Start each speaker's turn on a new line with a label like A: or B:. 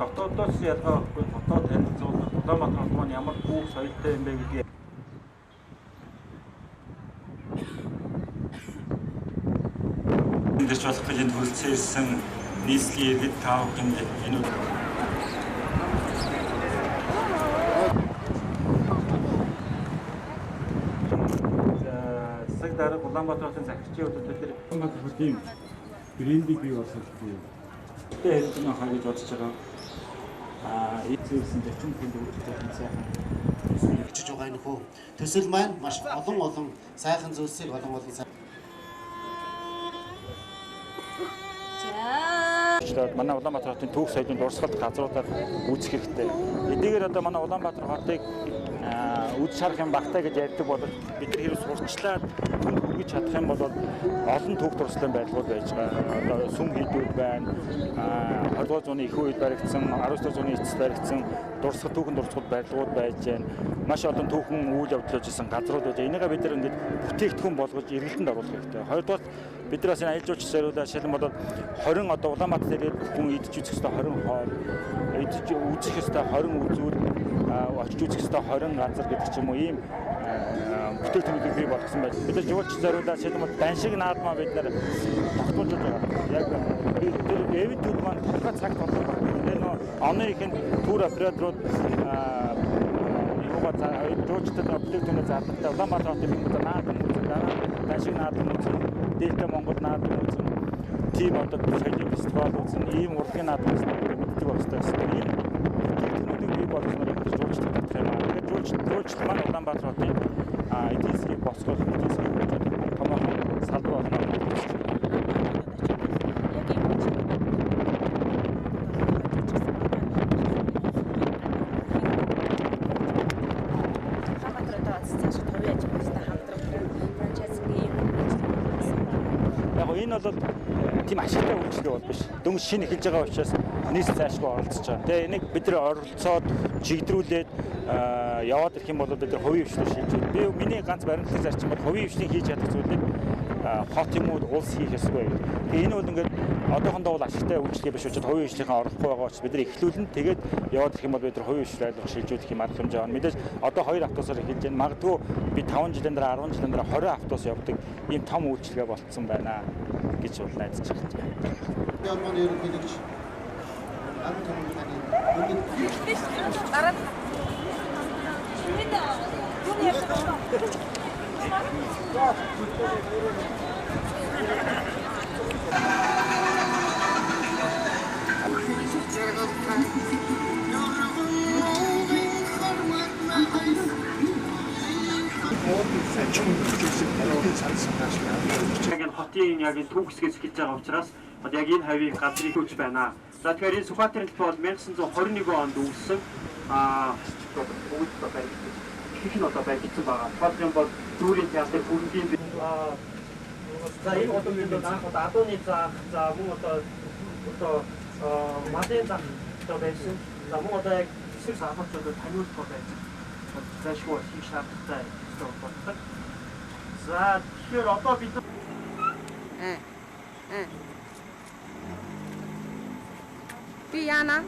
A: дотоодоос ялгаа авахгүй дотоод танилцуулах Улаанбаатар хот маань ямар бүх соёлтой юм бэ гэдгийг эндэрч болох гэж энд хүрэлцэн ирсэн нийслэлийн иргэд та бүхэнд энэ засаг дарга Улаанбаатар хотын захирчийн хувьд бид Улаанбаатар хотын брендийг бий болгох юм. Тэгээд энэ хаа гэж бодож байгаа. Эцэгсэн зочин хүнд үүрэгтэй сайхан
B: бичиж байгаа энэ хөө төсөл маань маш олон сайхан зүйлсийг олон сайн
A: манай Улаанбаатар хотын түүх соёлын дурсгалт газруудаар үүсэх хэрэгтэй. Эдгээр одоо манай Улаанбаатар хотыг үд шарах юм багтаа гэж ярьдаг бол бид нар хэрэг сурчлаад хүргэж чадах юм бол олон түүх дурслын байдлууд байж байгаа. Одоо сүм хийдүүд байна. 20-р зууны их үед баригдсан, 19-р зууны эцэст баригдсан дурсгал түүхэн дурсгал байдлууд байж байна. Маш олон түүхэн үйл явдлууд хийсэн газрууд байж байна. Энийгээ бид нар ингээд бүтээгдэхүүн болгож эргэлтэнд оруулах хэрэгтэй. Хоёрдугаар бид нар бас энэ аялал жуулчлал зориулаад шилэн болоод 20 одоо Улаанбаатар ирээд хүн идэж үзэх ёстой 20 хоол, идэж үзэх ёстой 20 үзүүр, очиж үзэх ёстой 20 газар гэдэг ч юм уу ийм бүтээгдэхүүнүүдийг бий болгосон байж. Бид нар жуулчлал зориулаад шилэн бол даншиг наадмаа бид нар тогтоолж байгаа. Яг тэр эвентүүд маань тодорхой цаг толгой байна. Тэр нөө оны ихэнд тур операторууд жуулчлалын бүтээгдэхүүнээ зарлагтай Улаанбаатар хотын хүмүүс наадам үзэн дараа даншиг наадам үзэн Дельта Монгол наадам үзэн тийм одоо соёлын фестивал үзэн ийм урлагийн наадам үзэн мэддэг байх хэрэгтэй. Ийм бүтээгдэхүүнүүдийг бий болгосноор бид жуулчлал татах юм аа. Тэгэхээр жуулчлал маань Улаанбаатар хотын эдийн засгийг босгох, эдийн засгийг хөгжүүлэх томоохон салбар болно гэж байна. Энэ бол тийм ашигтай үйлчлэг бол биш. Дөнгөж шинэ эхэлж байгаа учраас нийс цаашгүй оролцож байгаа. Тэгээ энийг бид нар оролцоод чигдрүүлээд яваад ирэх юм бол бид нар хувийн хвшлийг шийдэж байна. Би миний ганц баримтлаг зарчим бол хувийн хвшлийн хийж чадах зүйлийг хот юм уу улс хийх ёсгүй. Тэгээ энэ бол ингээд одоохондоо бол ашигтай үйлчлэг биш учраас хувийн хвшлийнхаа орохгүй байгаа учраас бид нар эхлүүлэн тэгээд яваад ирэх юм бол бид нар хувийн хвшил айлгуулж шилжүүлэх юм арга хэмжээ байна. Мэдээж одоо 2 автобусаар эхэлж байна. Магадгүй би 5 жилийн дараа 10 жилийн дараа 20 автобус явдаг ийм том үйлчлэгээ болцсон байна гэж бол найдаж байна.
B: Ямар ерөнхийлөгч амт коммуникацийн
C: дараа юу ярьж байгаа
A: хотын яг энэ түүх хэсгээс эхэлж байгаа учраас яг энэ хавийг газрыг хөөж байна. За тэгэхээр энэ Сүхбаатарын төлөв бол 1921 онд үүссэн бүгд их нь одоо баригдсан байгаа. Тухайн бол дүүрийн театр бүлгийн за энэ хотод анх удаа адууны заах за мөн одоо мадын заах одоо байсан. За мөн одоо яг хэсэг сахалчдад таниулах байсан. Зашгүй хийх шаардлагатай болдог. За тэгэхээр одоо бид
C: би яана